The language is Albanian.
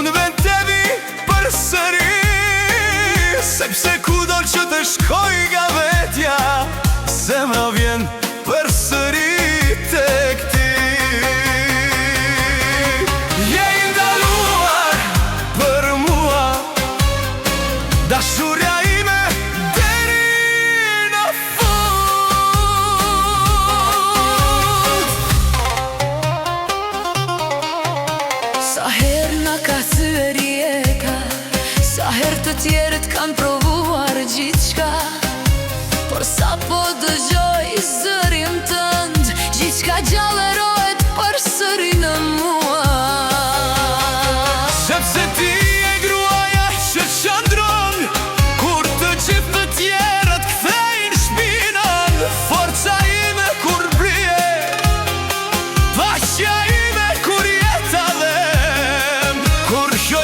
Unë vend të vi për sëri, sepse kudo që të shkoj nga vetja, zemra vjen për sëri tek ti. Je i ndaluar për mua, dashuria ime deri në fund. Sa herë na ka thyer jeta, sa herë të tjerët kanë provuar gjithçka, por sa po dëgjoj zërin tënd, gjithçka gjallerohet përsëri në mua. Sepse ti e gruaja që qëndron kur të gjithë të tjerët kthejnë shpinën. Forca ime kur blije, paqja ime kur jeta dhem, kur kjo